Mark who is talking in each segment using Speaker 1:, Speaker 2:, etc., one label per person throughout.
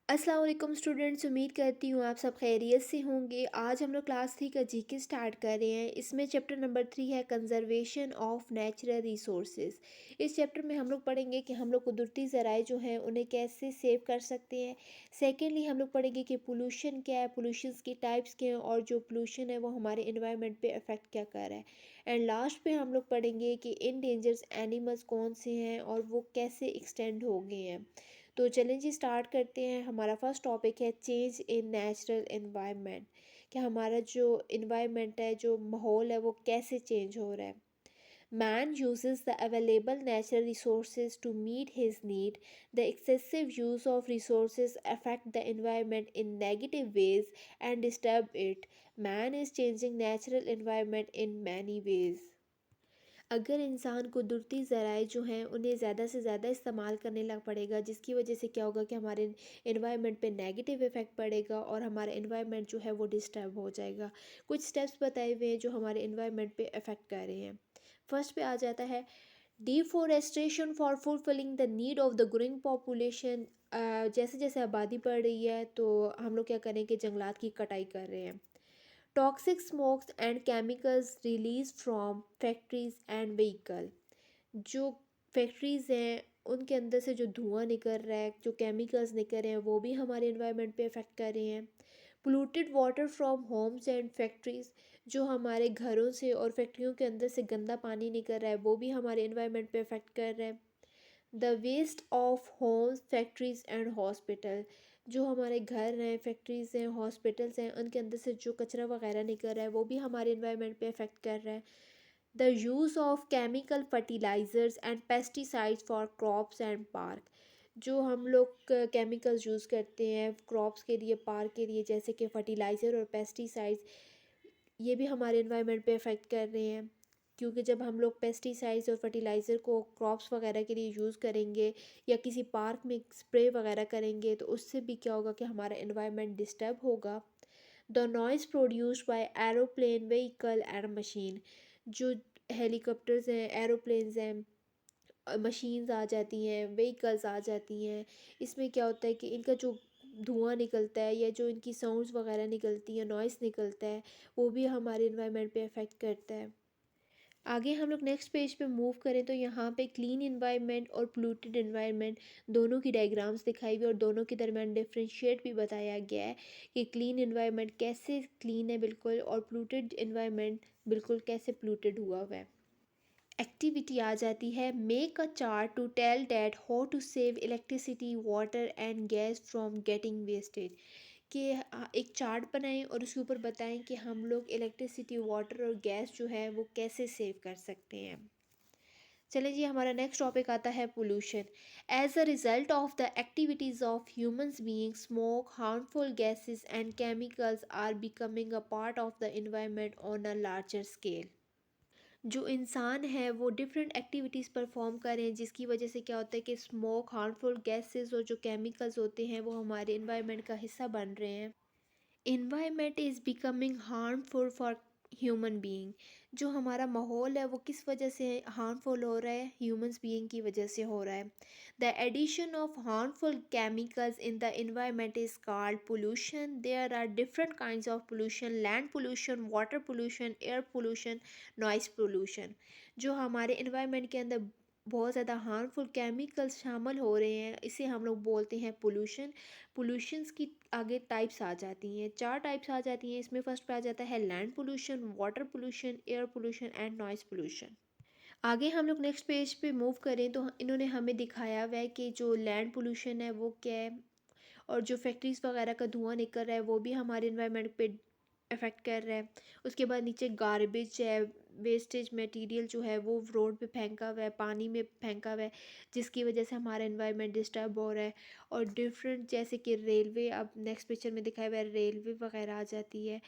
Speaker 1: अस्सलाम वालेकुम स्टूडेंट्स, उम्मीद करती हूँ आप सब खैरियत से होंगे। आज हम लोग क्लास 3 का जीके स्टार्ट कर रहे हैं। इसमें चैप्टर नंबर 3 है कंजर्वेशन ऑफ नेचुरल रिसोर्सेज। इस चैप्टर में हम लोग पढ़ेंगे कि हम लोग कुदरती ज़राए जो हैं उन्हें कैसे सेव कर सकते हैं। सेकेंडली हम लोग पढ़ेंगे कि पोल्यूशन क्या है, पोल्यूशन की टाइप्स क्या हैं और जो पोल्यूशन है वो हमारे इन्वायरमेंट पे अफेक्ट क्या कर रहा है। एंड लास्ट पे हम लोग पढ़ेंगे कि इंडेंजर्स एनिमल्स कौन से हैं और वो कैसे एक्सटेंड हो गए हैं। तो चलें जी स्टार्ट करते हैं। हमारा फर्स्ट टॉपिक है चेंज इन नेचुरल एनवायरनमेंट, कि हमारा जो इन्वायरमेंट है, जो माहौल है, वो कैसे चेंज हो रहा है। Man uses the available natural resources to meet his need. The excessive use of resources affect the environment in negative ways and disturb it. Man is changing natural environment in many ways. अगर इंसान कुदरती ज़राए जो हैं उन्हें ज़्यादा से ज़्यादा इस्तेमाल करने लग पड़ेगा, जिसकी वजह से क्या होगा कि हमारे इन्वायरमेंट पे नेगेटिव इफ़ेक्ट पड़ेगा और हमारा इन्वायरमेंट जो है वो डिस्टर्ब हो जाएगा। कुछ स्टेप्स बताए हुए हैं जो हमारे इन्वायरमेंट पे अफेक्ट कर रहे हैं। फर्स्ट पे आ जाता है deforestation for fulfilling the need of the growing population. जैसे जैसे आबादी बढ़ रही है तो हम लोग क्या करें कि जंगलात की कटाई कर रहे हैं। Toxic smokes and chemicals release from factories and vehicle. जो फैक्ट्रीज़ हैं उनके अंदर से जो धुआं निकल रहा है, जो केमिकल्स निकल रहे हैं, वो भी हमारे इन्वायरमेंट पे अफेक्ट कर रहे हैं। Polluted water from homes and factories, जो हमारे घरों से और फैक्ट्रियों के अंदर से गंदा पानी निकल रहा है, वो भी हमारे इन्वायरमेंट पे अफेक्ट कर रहा है। The waste of homes factories and hospital, जो हमारे घर हैं, फैक्ट्रीज़ हैं, हॉस्पिटल्स हैं, उनके अंदर से जो कचरा वगैरह निकल रहा है वो भी हमारे इन्वायरमेंट पे अफेक्ट कर रहा है। The use of chemical fertilisers and pesticides for crops and park, जो हम लोग केमिकल्स यूज़ करते हैं क्रॉप्स के लिए, पार्क के लिए, जैसे कि फर्टिलाइज़र और पेस्टिसाइड्स, ये भी हमारे इन्वायरमेंट पे अफेक्ट कर रहे हैं। क्योंकि जब हम लोग पेस्टिसाइड्स और फर्टिलाइज़र को क्रॉप्स वगैरह के लिए यूज़ करेंगे या किसी पार्क में स्प्रे वगैरह करेंगे तो उससे भी क्या होगा कि हमारा इन्वायरमेंट डिस्टर्ब होगा। The noise produced by aeroplane vehicle and machine, जो हेलीकॉप्टर्स हैं, एरोप्लेन्स हैं, मशीन्स आ जाती हैं, व्हीकल्स आ जाती हैं, इसमें क्या होता है कि इनका जो धुआं निकलता है या जो इनकी साउंड्स वगैरह निकलती है, नॉइस निकलता है, वो भी हमारे इन्वायरमेंट पे अफेक्ट करता है। आगे हम लोग नेक्स्ट पेज पे मूव करें तो यहाँ पे क्लीन इन्वायरमेंट और पोल्यूटेड इन्वायरमेंट दोनों की डायग्राम्स दिखाई हुई और दोनों के दरमियान डिफरेंशिएट भी बताया गया है कि क्लीन इन्वायरमेंट कैसे क्लीन है बिल्कुल और पोल्यूटेड इन्वायरमेंट बिल्कुल कैसे पोल्यूटेड हुआ हुआ है। एक्टिविटी आ जाती है make a chart to tell that how to save electricity water and gas from getting wastage, कि एक चार्ट बनाएं और उसके ऊपर बताएं कि हम लोग इलेक्ट्रिसिटी, वाटर और गैस जो है वो कैसे सेव कर सकते हैं। चलिए जी, हमारा नेक्स्ट टॉपिक आता है pollution. As a result of the activities of humans being, smoke, harmful gases and chemicals are becoming a part of the environment on a larger scale. जो इंसान है वो डिफरेंट एक्टिविटीज़ परफॉर्म करें जिसकी वजह से क्या होता है कि स्मोक, हार्मफुल गैसेस और जो केमिकल्स होते हैं वो हमारे इन्वायरमेंट का हिस्सा बन रहे हैं। Environment is becoming harmful for human being, जो हमारा माहौल है वो किस वजह से हार्मफुल हो रहा है, ह्यूमंस बीइंग की वजह से हो रहा है। The addition of harmful chemicals in the environment is called pollution. There are different kinds of pollution, land pollution, water pollution, air pollution, noise pollution. जो हमारे इन्वायरमेंट के अंदर बहुत ज़्यादा हार्मफुल केमिकल्स शामिल हो रहे हैं, इसे हम लोग बोलते हैं पोल्यूशन। पोल्यूशंस की आगे टाइप्स आ जाती हैं, चार टाइप्स आ जाती हैं। इसमें फर्स्ट पे आ जाता है land pollution, water pollution, air pollution and noise pollution. आगे हम लोग नेक्स्ट पेज पे मूव करें तो इन्होंने हमें दिखाया हुआ है कि जो लैंड पोल्यूशन है वो क्या है और जो फैक्ट्रीज़ वगैरह का धुआं निकल रहा है वो भी हमारे इन्वायरमेंट पे अफेक्ट कर रहा है। उसके बाद नीचे गार्बेज है, वेस्टेज मटेरियल जो है वो रोड पे फेंका हुआ है, पानी में फेंका हुआ है, जिसकी वजह से हमारा इन्वायरमेंट डिस्टर्ब हो रहा है। और डिफरेंट जैसे कि रेलवे, अब नेक्स्ट पिक्चर में दिखाया हुआ है, रेलवे वगैरह आ जाती है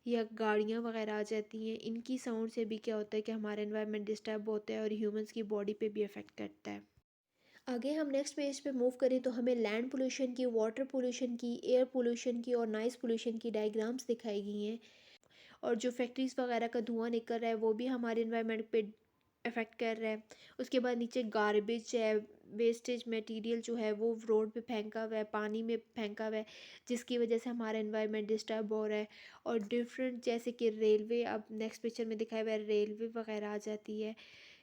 Speaker 1: या गाड़ियाँ वगैरह आ जाती हैं, इनकी साउंड से भी क्या होता है कि हमारा इन्वायरमेंट डिस्टर्ब होता है और ह्यूमंस की बॉडी पे भी अफेक्ट करता है। आगे हम नेक्स्ट पेज पे मूव करें तो हमें लैंड पोल्यूशन की, वाटर पोल्यूशन की, एयर पोल्यूशन की और नॉइस पोल्यूशन की डायग्राम्स दिखाई गई हैं। और जो फैक्ट्रीज़ वगैरह का धुआं निकल रहा है वो भी हमारे इन्वायरमेंट पे इफ़ेक्ट कर रहा है। उसके बाद नीचे गार्बेज है, वेस्टेज मटेरियल जो है वो रोड पे फेंका हुआ है, पानी में फेंका हुआ है, जिसकी वजह से हमारा एनवायरनमेंट डिस्टर्ब हो रहा है। और डिफरेंट जैसे कि रेलवे, अब नेक्स्ट पिक्चर में दिखाया हुआ है, रेलवे वगैरह आ जाती है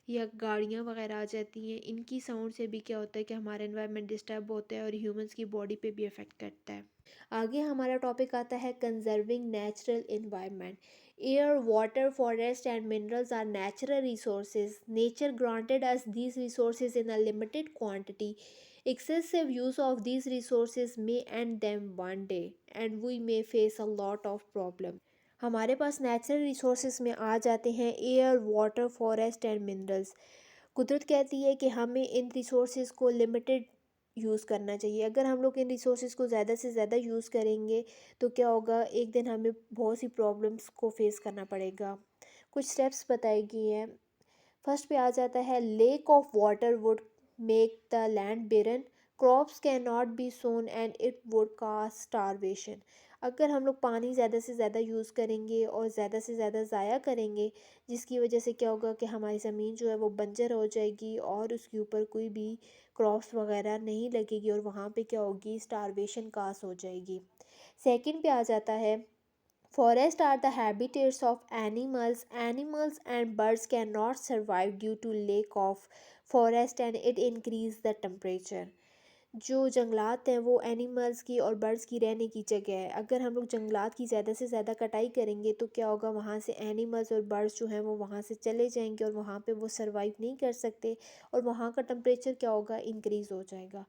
Speaker 1: या गाड़ियाँ वगैरह आ जाती हैं, इनकी साउंड से भी क्या होता है कि हमारा एनवायरनमेंट डिस्टर्ब होता है और ह्यूमंस की बॉडी पे भी अफेक्ट करता है। आगे हमारा टॉपिक आता है conserving natural environment. Air, water, forest and minerals are natural resources. Nature granted us these resources in a limited quantity. Excessive use of these resources may end them one day and we may face a lot of problem. हमारे पास natural resources में आ जाते हैं air, water, forest and minerals. कुदरत कहती है कि हमें इन resources को लिमिटेड यूज़ करना चाहिए। अगर हम लोग इन रिसोर्सेज को ज़्यादा से ज़्यादा यूज़ करेंगे तो क्या होगा, एक दिन हमें बहुत सी प्रॉब्लम्स को फेस करना पड़ेगा। कुछ स्टेप्स बताए गए हैं। फर्स्ट पे आ जाता है lack of water would make the land barren, crops can not be sown and it would cause starvation. अगर हम लोग पानी ज़्यादा से ज़्यादा यूज़ करेंगे और ज़्यादा से ज़्यादा ज़ाया करेंगे, जिसकी वजह से क्या होगा कि हमारी ज़मीन जो है वो बंजर हो जाएगी और उसके ऊपर कोई भी क्रॉप्स वगैरह नहीं लगेगी और वहाँ पे क्या होगी, स्टारवेशन कास हो जाएगी। सेकंड पे आ जाता है forests are the habitats of animals. Animals and birds cannot survive due to lack of forest and it increase the temperature. जो जंगलात हैं वो एनिमल्स की और बर्ड्स की रहने की जगह है। अगर हम लोग जंगलात की ज़्यादा से ज़्यादा कटाई करेंगे तो क्या होगा, वहाँ से एनिमल्स और बर्ड्स जो हैं वो वहाँ से चले जाएंगे और वहाँ पे वो सरवाइव नहीं कर सकते और वहाँ का टेम्परेचर क्या होगा, इंक्रीज़ हो जाएगा।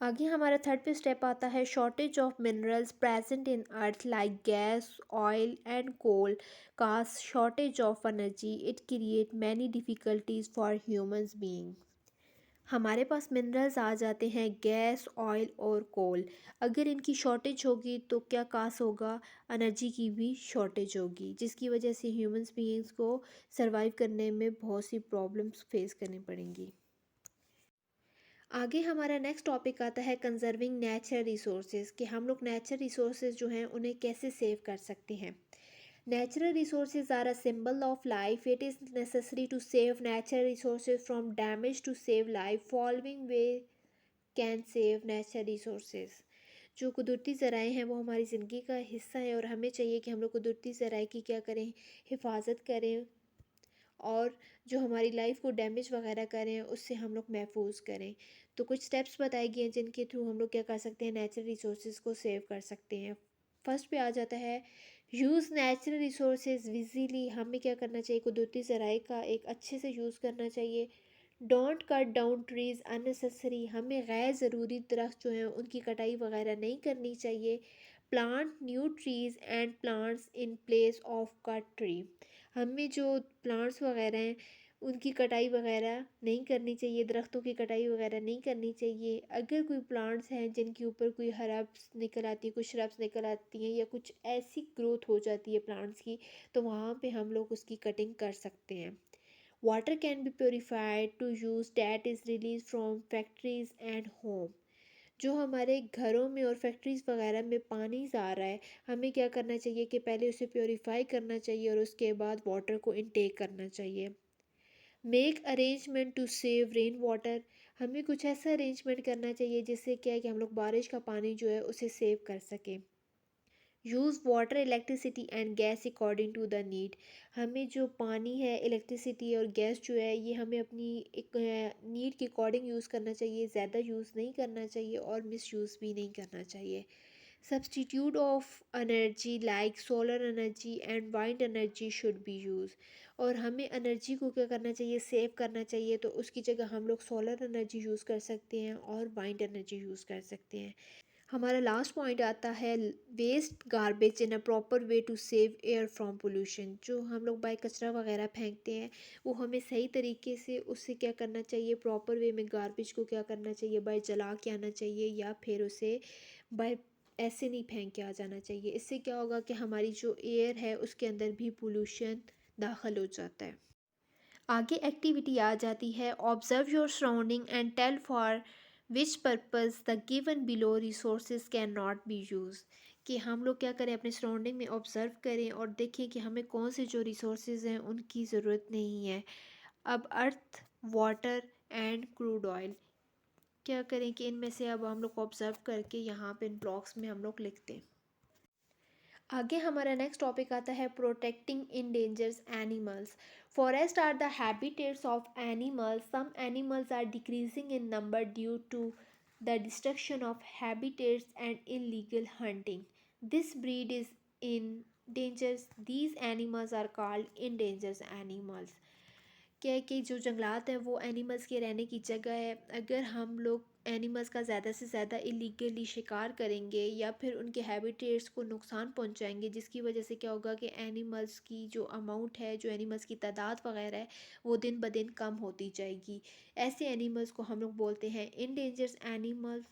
Speaker 1: आगे हमारा थर्ड पे स्टेप आता है shortage of minerals present in earth like gas, oil and coal cause shortage of energy, it create many difficulties for humans being. हमारे पास मिनरल्स आ जाते हैं गैस, ऑयल और कोल। अगर इनकी शॉर्टेज होगी तो क्या कास होगा, एनर्जी की भी शॉर्टेज होगी, जिसकी वजह से ह्यूमंस बीइंग्स को सरवाइव करने में बहुत सी प्रॉब्लम्स फेस करनी पड़ेंगी। आगे हमारा नेक्स्ट टॉपिक आता है कंजर्विंग नेचुरल रिसोर्सेज, कि हम लोग नेचुरल रिसोर्सेज जो हैं उन्हें कैसे सेव कर सकते हैं। Natural resources are a symbol of life, it is necessary to save natural resources from damage to save life, following we can save natural resources. जो कुदरती ज़राए हैं वो हमारी ज़िंदगी का हिस्सा है और हमें चाहिए कि हम लोग कुदरती ज़राए की क्या करें, हिफाजत करें और जो हमारी लाइफ को डैमेज वगैरह करें उससे हम लोग महफूज करें। तो कुछ स्टेप्स बताए गए हैं जिनके थ्रू हम लोग क्या कर सकते हैं, नेचुरल रिसोर्सेज को सेव कर सकते हैं। फर्स्ट पे आ जाता है यूज़ नेचुरल रिसोर्सेज विजीली। हमें क्या करना चाहिए, कुदरती ज़राए का एक अच्छे से यूज़ करना चाहिए। Don't cut down trees unnecessary. हमें गैर ज़रूरी दरख्त जो हैं उनकी कटाई वगैरह नहीं करनी चाहिए। Plant new trees and plants in place of cut tree. हमें जो प्लांट्स वगैरह हैं उनकी कटाई वगैरह नहीं करनी चाहिए, दरख्तों की कटाई वगैरह नहीं करनी चाहिए। अगर कोई प्लांट्स हैं जिनके ऊपर कोई हर्ब्स निकल आती है, कुछ श्रब्स निकल आती हैं या कुछ ऐसी ग्रोथ हो जाती है प्लांट्स की, तो वहाँ पे हम लोग उसकी कटिंग कर सकते हैं। Water can be purified to use that is release from factories and home. जो हमारे घरों में और फैक्ट्रीज़ वगैरह में पानी आ रहा है, हमें क्या करना चाहिए कि पहले उसे प्योरीफाई करना चाहिए और उसके बाद वाटर को इनटेक करना चाहिए। Make arrangement to save rain water. हमें कुछ ऐसा अरेंजमेंट करना चाहिए जिससे क्या है कि हम लोग बारिश का पानी जो है उसे सेव कर सकें। Use water, electricity and gas according to the need. हमें जो पानी है, इलेक्ट्रिसिटी और गैस जो है ये हमें अपनी एक नीड के अकॉर्डिंग यूज़ करना चाहिए, ज़्यादा यूज़ नहीं करना चाहिए और मिस यूज़ भी नहीं करना चाहिए। Substitute of energy like solar energy and wind energy should be use. और हमें एनर्जी को क्या करना चाहिए, सेव करना चाहिए, तो उसकी जगह हम लोग सोलर एनर्जी यूज़ कर सकते हैं और वाइंड एनर्जी यूज़ कर सकते हैं। हमारा लास्ट पॉइंट आता है waste garbage in a proper way to save air from pollution. जो हम लोग बाय कचरा वगैरह फेंकते हैं वो हमें सही तरीके से उससे क्या करना चाहिए, प्रॉपर वे में गार्बेज को क्या करना चाहिए, बाय जला के आना चाहिए या फिर उसे बाय ऐसे नहीं फेंक के आ जाना चाहिए। इससे क्या होगा कि हमारी जो एयर है उसके अंदर भी पोल्यूशन दाखिल हो जाता है। आगे एक्टिविटी आ जाती है observe your surrounding and tell for which purpose the given below resources can not be use. कि हम लोग क्या करें, अपने सराउंडिंग में ऑब्ज़र्व करें और देखें कि हमें कौन से जो रिसोर्सेज हैं उनकी ज़रूरत नहीं है। अब अर्थ, वाटर एंड क्रूड ऑयल, क्या करें कि इनमें से अब हम लोग ऑब्जर्व करके यहाँ पे इन ब्लॉक्स में हम लोग लिखते हैं। आगे हमारा नेक्स्ट टॉपिक आता है protecting endangers animals. Forest are the habitats of animals. Some animals are decreasing in number due to the destruction of habitats and illegal hunting. This breed is in dangers. These animals are called endangers animals. क्या है कि जो जंगलात हैं वो animals के रहने की जगह है। अगर हम लोग एनिमल्स का ज़्यादा से ज़्यादा इलीगली शिकार करेंगे या फिर उनके हैबिटेट्स को नुकसान पहुंचाएंगे, जिसकी वजह से क्या होगा कि एनिमल्स की जो अमाउंट है, जो एनिमल्स की तादाद वगैरह है, वो दिन ब दिन कम होती जाएगी। ऐसे एनिमल्स को हम लोग बोलते हैं इंडेंजर्स animals.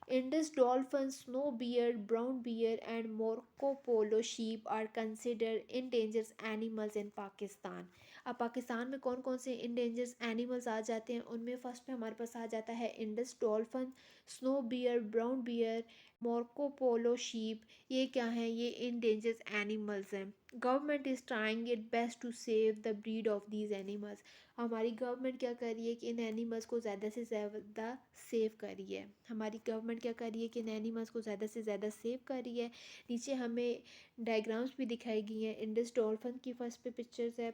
Speaker 1: Indus dolphins, snow bear, brown bear, and Morocco polo sheep are considered endangered animals in Pakistan. अब पाकिस्तान में कौन कौन से इंडेंजर्स एनिमल्स आ जाते हैं, उनमें फर्स्ट पे हमारे पास आ जाता है Indus dolphin, snow bear, brown bear, Marco Polo sheep. ये क्या हैं? ये इंडेंजर्स एनिमल्स हैं। Government is trying it best to save the breed of these animals. हमारी गवर्नमेंट क्या कर रही है कि इन एनिमल्स को ज़्यादा से ज़्यादा सेव कर रही है। हमारी गवर्नमेंट क्या कर रही है कि इन एनिमल्स को ज़्यादा से ज़्यादा सेव कर रही है। नीचे हमें डायग्राम्स भी दिखाई गई हैं। इंडस डॉल्फिन की फर्स्ट पे पिक्चर्स है,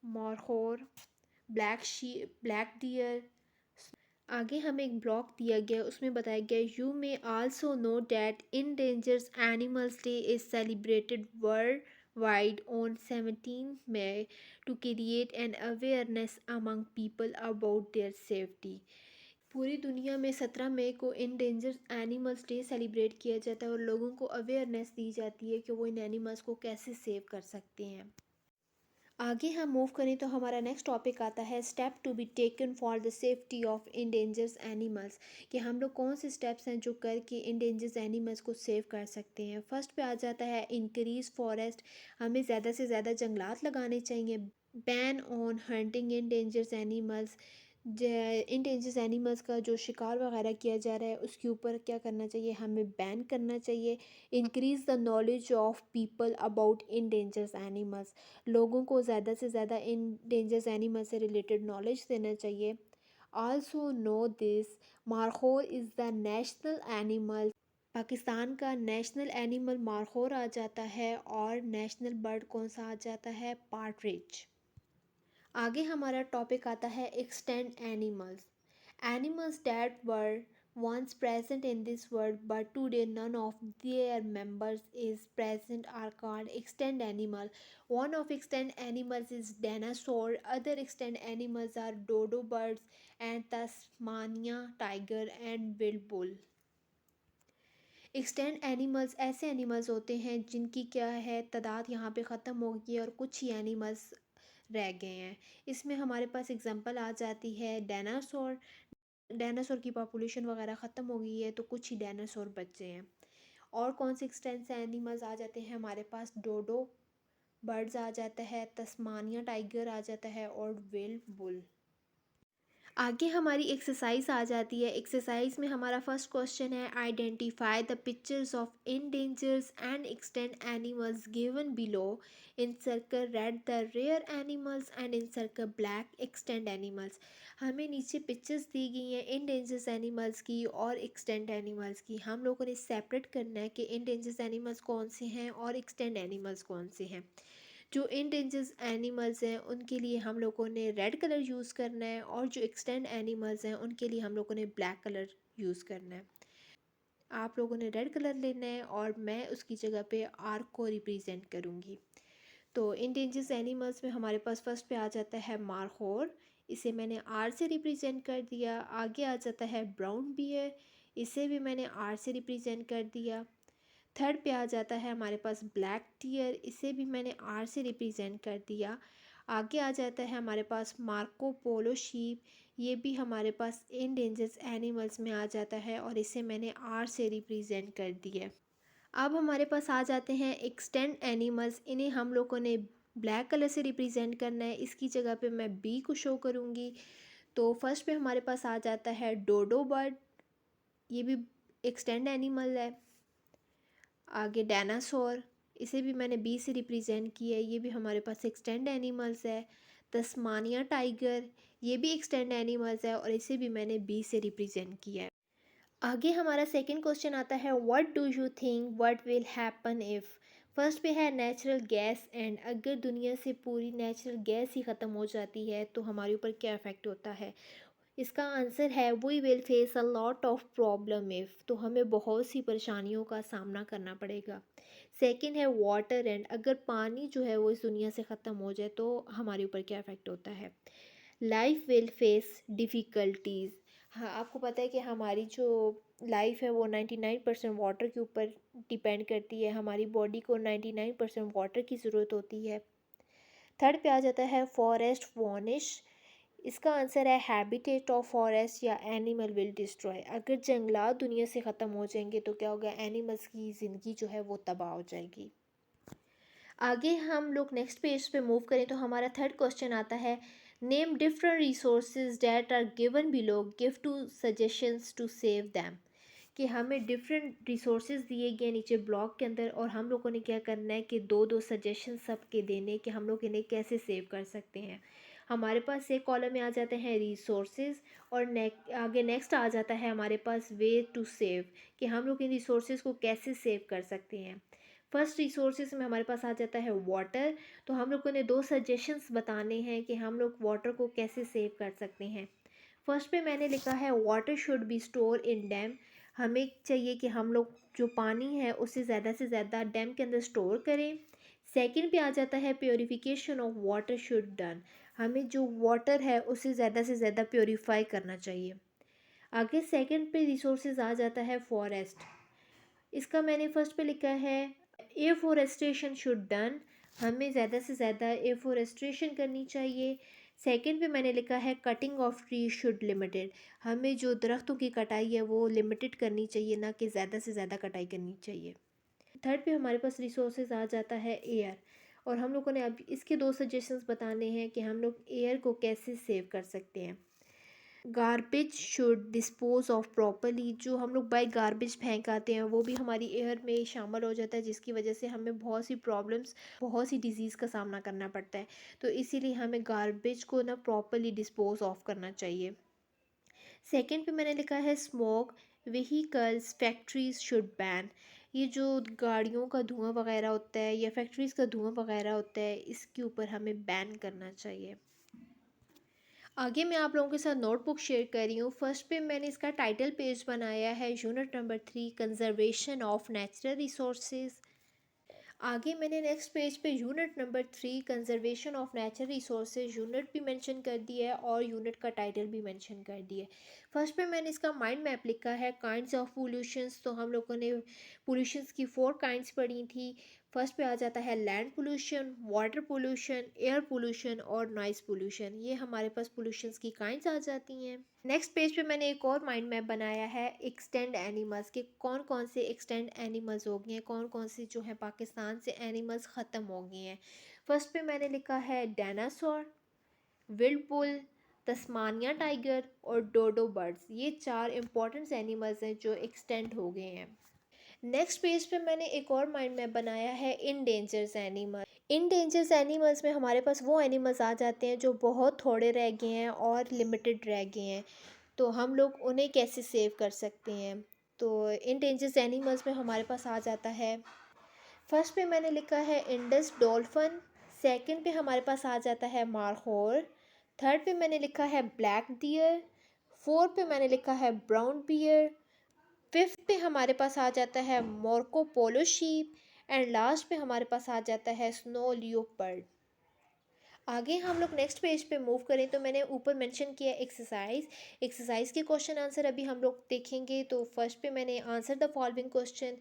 Speaker 1: मोरहोर, ब्लैक डियर। आगे हमें एक ब्लॉक दिया गया, उसमें बताया गया you may also know that endangers animals day is celebrated world wide on 17 May to create an awareness among people about their safety. पूरी दुनिया में 17 मई को इंडेंजर्स एनिमल्स डे सेलिब्रेट किया जाता है और लोगों को अवेयरनेस दी जाती है कि वो इन एनिमल्स को कैसे सेव कर सकते हैं। आगे हम मूव करें तो हमारा नेक्स्ट टॉपिक आता है step to be taken for the safety of endangers animals, कि हम लोग कौन से स्टेप्स हैं जो करके इंडेंजर्स एनिमल्स को सेव कर सकते हैं। फर्स्ट पे आ जाता है इंक्रीज फॉरेस्ट। हमें ज़्यादा से ज़्यादा जंगलात लगाने चाहिए। Ban on hunting endangers animals. Endangers animals का जो शिकार वगैरह किया जा रहा है उसके ऊपर क्या करना चाहिए? हमें बैन करना चाहिए। Increase the knowledge of people about endangers animals. लोगों को ज़्यादा से ज़्यादा इंडेंजर्स एनिमल से रिलेटेड नॉलेज देना चाहिए। Also know this markhor is the national animal. Pakistan का नेशनल एनिमल मारखोर आ जाता है और नेशनल बर्ड कौन सा आ जाता है? पार्ट्रिज। आगे हमारा टॉपिक आता है extend animals. Animals that were once present in this world but today none of their members is present are called extant animal. One of extant animals is dinosaur. Other extant animals are dodo birds and Tasmania tiger and wild bull. Extend animals ऐसे animals होते हैं जिनकी क्या है तादाद यहाँ पे ख़त्म हो गई है और कुछ ही एनिमल्स रह गए हैं। इसमें हमारे पास एग्जांपल आ जाती है डायनासोर। डायनासोर की पॉपुलेशन वगैरह ख़त्म हो गई है तो कुछ ही डायनासोर बचे हैं। और कौन से एक्सटेंट एनिमल्स आ जाते हैं हमारे पास? डोडो बर्ड्स आ जाता है, तस्मानिया टाइगर आ जाता है और वेल बुल। आगे हमारी एक्सरसाइज आ जाती है। एक्सरसाइज में हमारा फर्स्ट क्वेश्चन है identify the pictures of endangers and extinct animals given below. In circle red the rare animals and in circle black extinct animals. हमें नीचे पिक्चर्स दी गई हैं इंडेंजर्स एनिमल्स की और एक्सटेंट एनिमल्स की। हम लोगों ने सेपरेट करना है कि इंडेंजर्स एनिमल्स कौन से हैं और एक्सटेंट एनिमल्स कौन से हैं। जो इंडेंजर्स एनिमल्स हैं उनके लिए हम लोगों ने रेड कलर यूज़ करना है और जो एक्सटेंड एनिमल्स हैं उनके लिए हम लोगों ने ब्लैक कलर यूज़ करना है। आप लोगों ने रेड कलर लेना है और मैं उसकी जगह पे आर्क को रिप्रेजेंट करूँगी। तो इंडेंजर्स एनिमल्स में हमारे पास फर्स्ट पे आ जाता है मारखोर। इसे मैंने आर से रिप्रेजेंट कर दिया। आगे आ जाता है ब्राउन बियर। इसे भी मैंने आर से रिप्रेजेंट कर दिया। थर्ड पे आ जाता है हमारे पास ब्लैक टियर। इसे भी मैंने आर से रिप्रेजेंट कर दिया। आगे आ जाता है हमारे पास मार्को पोलो शीप। ये भी हमारे पास इंडेंजर्स एनिमल्स में आ जाता है और इसे मैंने आर से रिप्रेजेंट कर दिया। अब हमारे पास आ जाते हैं एक्सटेंड एनिमल्स। इन्हें हम लोगों ने ब्लैक कलर से रिप्रेजेंट करना है। इसकी जगह पे मैं बी को शो करूँगी। तो फर्स्ट पे हमारे पास आ जाता है डोडो बर्ड। ये भी एक्सटेंड एनिमल है। आगे डायनासोर, इसे भी मैंने बी से रिप्रेजेंट किया है। ये भी हमारे पास एक्सटेंड एनिमल्स है। तस्मानिया टाइगर, ये भी एक्सटेंड एनिमल्स है और इसे भी मैंने बी से रिप्रेजेंट किया है। आगे हमारा सेकंड क्वेश्चन आता है, what do you think what will happen if. First पे है नेचुरल गैस एंड, अगर दुनिया से पूरी नेचुरल गैस ही ख़त्म हो जाती है तो हमारे ऊपर क्या इफ़ेक्ट होता है। इसका आंसर है, we will face a lot of problem if, तो हमें बहुत सी परेशानियों का सामना करना पड़ेगा। सेकंड है वाटर एंड, अगर पानी जो है वो इस दुनिया से ख़त्म हो जाए तो हमारे ऊपर क्या इफ़ेक्ट होता है। लाइफ विल फेस डिफ़िकल्टीज़, हाँ आपको पता है कि हमारी जो लाइफ है वो 99% वाटर के ऊपर डिपेंड करती है, हमारी बॉडी को 99% वाटर की ज़रूरत होती है। थर्ड पे आ जाता है फॉरेस्ट वॉनिश, इसका आंसर है हैबिटेट ऑफ फॉरेस्ट या एनिमल विल डिस्ट्रॉय, अगर जंगलात दुनिया से ख़त्म हो जाएंगे तो क्या होगा, एनिमल्स की ज़िंदगी जो है वो तबाह हो जाएगी। आगे हम लोग नेक्स्ट पेज पे मूव करें तो हमारा थर्ड क्वेश्चन आता है, name different resources that are given below, give two suggestions to save them, कि हमें डिफरेंट रिसोर्सेज दिए गए नीचे ब्लॉक के अंदर और हम लोगों ने क्या करना है कि दो दो सजेशन सबके देने कि हम लोग इन्हें कैसे सेव कर सकते हैं। हमारे पास एक कॉलम में आ जाते हैं रिसोर्सेज और आगे नेक्स्ट आ जाता है हमारे पास वे टू सेव, कि हम लोग इन रिसोर्सेज को कैसे सेव कर सकते हैं। फर्स्ट रिसोर्सेज में हमारे पास आ जाता है वाटर, तो हम लोगों ने दो सजेशंस बताने हैं कि हम लोग वाटर को कैसे सेव कर सकते हैं। फर्स्ट पे मैंने लिखा है water should be store in dam, हमें चाहिए कि हम लोग जो पानी है उसे ज़्यादा से ज़्यादा डैम के अंदर स्टोर करें। सेकंड पे आ जाता है purification of water should done, हमें जो वाटर है उसे ज़्यादा से ज़्यादा प्योरीफाई करना चाहिए। आगे सेकंड पे रिसोर्सेज आ जाता है फॉरेस्ट, इसका मैंने फर्स्ट पे लिखा है एफोरेस्टेशन शुड डन, हमें ज़्यादा से ज़्यादा एफोरेस्टेशन करनी चाहिए। सेकंड पे मैंने लिखा है cutting of tree should limited, हमें जो दरख्तों की कटाई है वो लिमिटेड करनी चाहिए, ना कि ज़्यादा से ज़्यादा कटाई करनी चाहिए। थर्ड पे हमारे पास रिसोर्सेज आ जाता है एयर, और हम लोगों ने अब इसके दो सजेशंस बताने हैं कि हम लोग एयर को कैसे सेव कर सकते हैं। Garbage should dispose of properly, जो हम लोग बाय गार्बेज फेंक आते हैं वो भी हमारी एयर में शामिल हो जाता है, जिसकी वजह से हमें बहुत सी प्रॉब्लम्स, बहुत सी डिजीज़ का सामना करना पड़ता है, तो इसीलिए हमें गार्बेज को ना प्रॉपरली डिस्पोज ऑफ करना चाहिए। सेकंड पे मैंने लिखा है smoke vehicles factories should ban, ये जो गाड़ियों का धुआं वगैरह होता है या फैक्ट्रीज़ का धुआं वगैरह होता है इसके ऊपर हमें बैन करना चाहिए। आगे मैं आप लोगों के साथ नोटबुक शेयर कर रही हूँ। फर्स्ट पे मैंने इसका टाइटल पेज बनाया है unit number 3 conservation of natural resources. आगे मैंने नेक्स्ट पेज पे unit number 3 conservation of natural resources unit भी मेंशन कर दिया है और यूनिट का टाइटल भी मेंशन कर दिया है। फर्स्ट पे मैंने इसका माइंड मैप लिखा है काइंड्स ऑफ पोल्यूशंस, तो हम लोगों ने पोल्यूशंस की 4 काइंड्स पढ़ी थी। फर्स्ट पे आ जाता है land pollution, water pollution, air pollution और नॉइज़ पोल्यूशन, ये हमारे पास पोल्यूशंस की काइंड्स आ जाती हैं। नेक्स्ट पेज पे मैंने एक और माइंड मैप बनाया है एक्सटेंड एनिमल्स के, कौन कौन से एक्सटेंड एनिमल्स हो गए हैं, कौन कौन से जो है पाकिस्तान से एनिमल्स ख़त्म हो गए हैं। फर्स्ट पे मैंने लिखा है dinosaur, wild bull, Tasmania tiger और डोडो बर्ड्स, ये 4 इंपॉर्टेंट एनिमल्स हैं जो एक्सटेंड हो गए हैं। नेक्स्ट पेज पे मैंने एक और माइंड मैप बनाया है इन डेंजर्स एनिमल। इन डेंजर्स एनिमल्स में हमारे पास वो एनिमल्स आ जाते हैं जो बहुत थोड़े रह गए हैं और लिमिटेड रह गए हैं, तो हम लोग उन्हें कैसे सेव कर सकते हैं। तो इन डेंजर्स एनिमल्स में हमारे पास आ जाता है, फर्स्ट पे मैंने लिखा है इंडस डॉल्फिन, सेकंड पे हमारे पास आ जाता है मारहोर, थर्ड पे मैंने लिखा है ब्लैक डियर, फोर्थ पे मैंने लिखा है ब्राउन बियर, फिफ्थ पे हमारे पास आ जाता है मोरको पोलो शीप एंड लास्ट पे हमारे पास आ जाता है स्नो लियोपर्ड। आगे हम लोग नेक्स्ट पेज पे मूव करें तो मैंने ऊपर मेंशन किया एक्सरसाइज के क्वेश्चन आंसर अभी हम लोग देखेंगे। तो फर्स्ट पे मैंने आंसर द फॉलोइंग क्वेश्चन।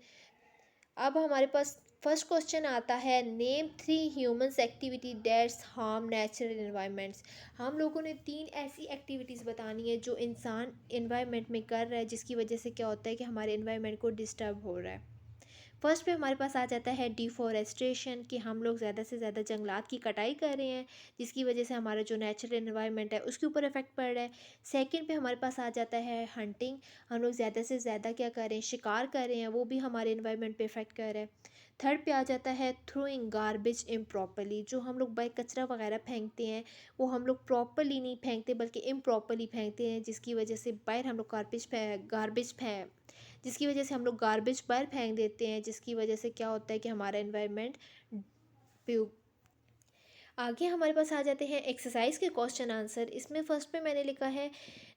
Speaker 1: अब हमारे पास फर्स्ट क्वेश्चन आता है name 3 humans activity that's harm natural environments, हम लोगों ने 3 ऐसी एक्टिविटीज़ बतानी है जो इंसान इन्वायरमेंट में कर रहा है जिसकी वजह से क्या होता है कि हमारे इन्वायरमेंट को डिस्टर्ब हो रहा है। फर्स्ट पे हमारे पास आ जाता है डिफॉरेस्टेशन, कि हम लोग ज़्यादा से ज़्यादा जंगलात की कटाई कर रहे हैं, जिसकी वजह से हमारा जो नेचुरल एनवायरनमेंट है उसके ऊपर इफ़ेक्ट पड़ रहा है। सेकंड पे हमारे पास आ जाता है हंटिंग, हम लोग ज़्यादा से ज़्यादा क्या कर रहे हैं, शिकार कर रहे हैं, वो भी हमारे एनवायरनमेंट पे इफ़ेक्ट कर रहा है। थर्ड पे आ जाता है थ्रोइंग गार्बेज इम्प्रॉपरली, जो हम लोग बाय कचरा वगैरह फेंकते हैं वो हम लोग प्रॉपरली नहीं फेंकते बल्कि इम्प्रॉपरली फेंकते हैं, जिसकी वजह से बाहर हम लोग गार्बेज फेंक जिसकी वजह से हम लोग गार्बेज बाहर फेंक देते हैं, जिसकी वजह से क्या होता है कि हमारा एनवायरनमेंट। आगे हमारे पास आ जाते हैं एक्सरसाइज के क्वेश्चन आंसर। इसमें फर्स्ट पे मैंने लिखा है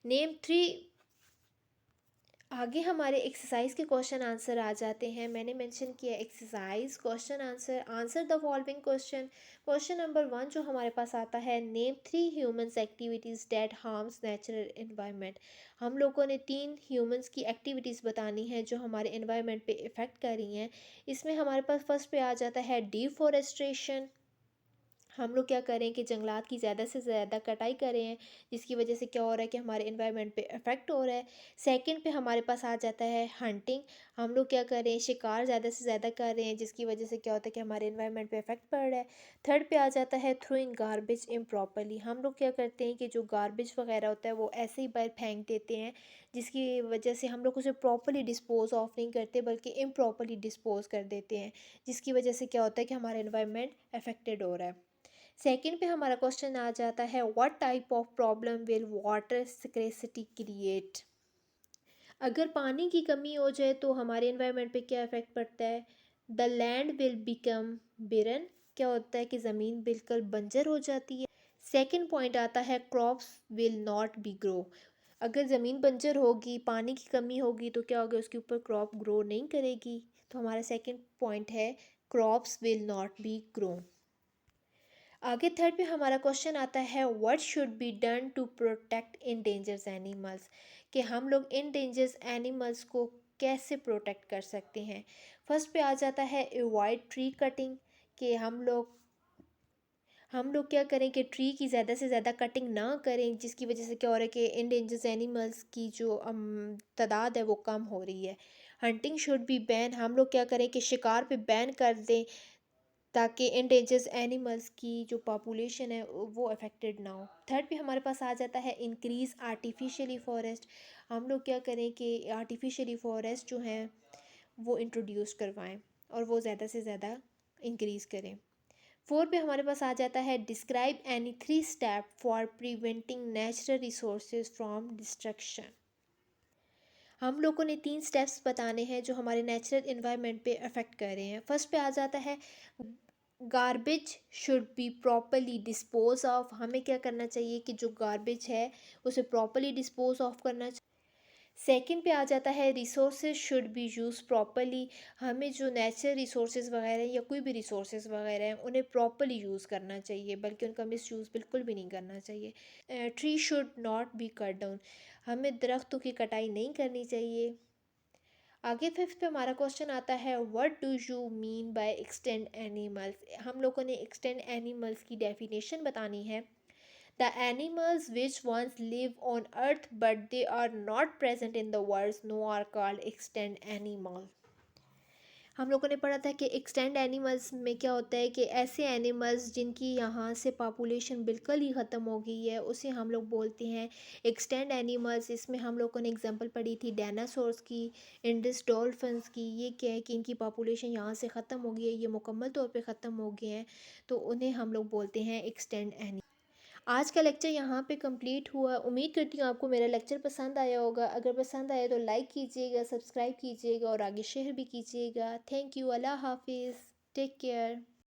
Speaker 1: नेम थ्री। आगे हमारे एक्सरसाइज के क्वेश्चन आंसर आ जाते हैं। मैंने मेंशन किया exercise question answer, answer the following question. Question number 1 जो हमारे पास आता है, name 3 humans activities that harms natural environment. हम लोगों ने 3 ह्यूमंस की एक्टिविटीज़ बतानी है जो हमारे एनवायरनमेंट पे इफ़ेक्ट कर रही हैं। इसमें हमारे पास फर्स्ट पे आ जाता है डिफॉरेस्टेशन, हम लोग क्या करें कि जंगलात की ज़्यादा से ज़्यादा कटाई कर रहे हैं, जिसकी वजह से क्या हो रहा है कि हमारे एनवायरनमेंट पे इफ़ेक्ट हो रहा है। सेकंड पे हमारे पास आ जाता है हंटिंग, हम लोग क्या कर रहे हैं, शिकार ज़्यादा से ज़्यादा कर रहे हैं, जिसकी वजह से क्या होता है कि हमारे एनवायरनमेंट पे इफ़ेक्ट पड़ रहा है। थर्ड पे आ जाता है थ्रोइंग गार्बेज इम्प्रॉपरली, हम लोग क्या करते हैं कि जो गार्बेज वगैरह होता है वो ऐसे ही बाहर फेंक देते हैं, जिसकी वजह से हम लोग उसे प्रॉपरली डिस्पोज ऑफ नहीं करते बल्कि इम्प्रॉपरली डिस्पोज कर देते हैं, जिसकी वजह से क्या होता है कि हमारा एनवायरनमेंट अफेक्टेड हो रहा है। सेकंड पे हमारा क्वेश्चन आ जाता है what type of problem will water scarcity create. अगर पानी की कमी हो जाए तो हमारे एनवायरनमेंट पे क्या इफ़ेक्ट पड़ता है, the land will become Biren, क्या होता है कि ज़मीन बिल्कुल बंजर हो जाती है। सेकंड पॉइंट आता है crops will not be grow, अगर ज़मीन बंजर होगी, पानी की कमी होगी तो क्या होगा, उसके ऊपर क्रॉप ग्रो नहीं करेगी। तो हमारा सेकंड पॉइंट है crops will not be grow. आगे थर्ड पे हमारा क्वेश्चन आता है what should be done to protect endangers animals, कि हम लोग इंडेंजर्स एनिमल्स को कैसे प्रोटेक्ट कर सकते हैं। फर्स्ट पे आ जाता है अवॉइड ट्री कटिंग, कि हम लोग क्या करें कि ट्री की ज़्यादा से ज़्यादा कटिंग ना करें, जिसकी वजह से क्या हो रहा है कि इंडेंजर्स एनिमल्स की जो तादाद है वो कम हो रही है। हंटिंग शुड बी बैन, हम लोग क्या करें कि शिकार पे बैन कर दें, ताकि इंडेंजर्स एनिमल्स की जो पॉपुलेशन है वो अफेक्टेड ना हो। थर्ड पे हमारे पास आ जाता है इंक्रीज़ आर्टिफिशियली फॉरेस्ट, हम लोग क्या करें कि आर्टिफिशियली फॉरेस्ट जो हैं वो इंट्रोड्यूस करवाएं और वो ज़्यादा से ज़्यादा इंक्रीज़ करें। फोर पे हमारे पास आ जाता है describe any 3 step for preventing natural resources from destruction. हम लोगों ने 3 स्टेप्स बताने हैं जो हमारे नेचुरल इन्वायरमेंट पे अफेक्ट कर रहे हैं। फर्स्ट पे आ जाता है garbage should be properly dispose of, हमें क्या करना चाहिए कि जो गार्बेज है उसे प्रॉपरली डिस्पोज ऑफ करना चाहिए। सेकंड पे आ जाता है resources should be use properly, हमें जो नेचुरल रिसोर्सेज वगैरह हैं या कोई भी रिसोर्सेज वगैरह हैं उन्हें प्रॉपरली यूज़ करना चाहिए, बल्कि उनका मिस यूज़ बिल्कुल भी नहीं करना चाहिए। Tree should not be cut down, हमें दरख्तों की कटाई नहीं करनी चाहिए। आगे फिफ्थ पे हमारा क्वेश्चन आता है what do you mean by extend animals, हम लोगों ने एक्सटेंड एनिमल्स की डेफिनेशन बतानी है। The animals which once live on earth but they are not present in the world no are called extend animal. हम लोगों ने पढ़ा था कि एक्सटेंड एनिमल्स में क्या होता है कि ऐसे एनिमल्स जिनकी यहाँ से पॉपुलेशन बिल्कुल ही ख़त्म हो गई है उसे हम लोग बोलते हैं एक्सटेंड एनिमल्स। इसमें हम लोगों ने एग्जांपल पढ़ी थी डायनासोर्स की, इंडस डॉल्फिन्स की। ये क्या है कि इनकी पॉपुलेशन यहाँ से ख़त्म हो गई है, ये मुकम्मल तौर पे ख़त्म हो गए हैं, तो उन्हें हम लोग बोलते हैं एक्सटेंड एनिमल। आज का लेक्चर यहाँ पे कंप्लीट हुआ। उम्मीद करती हूँ आपको मेरा लेक्चर पसंद आया होगा। अगर पसंद आया तो लाइक कीजिएगा, सब्सक्राइब कीजिएगा और आगे शेयर भी कीजिएगा। Thank you. अल्लाह हाफिज़। Take care.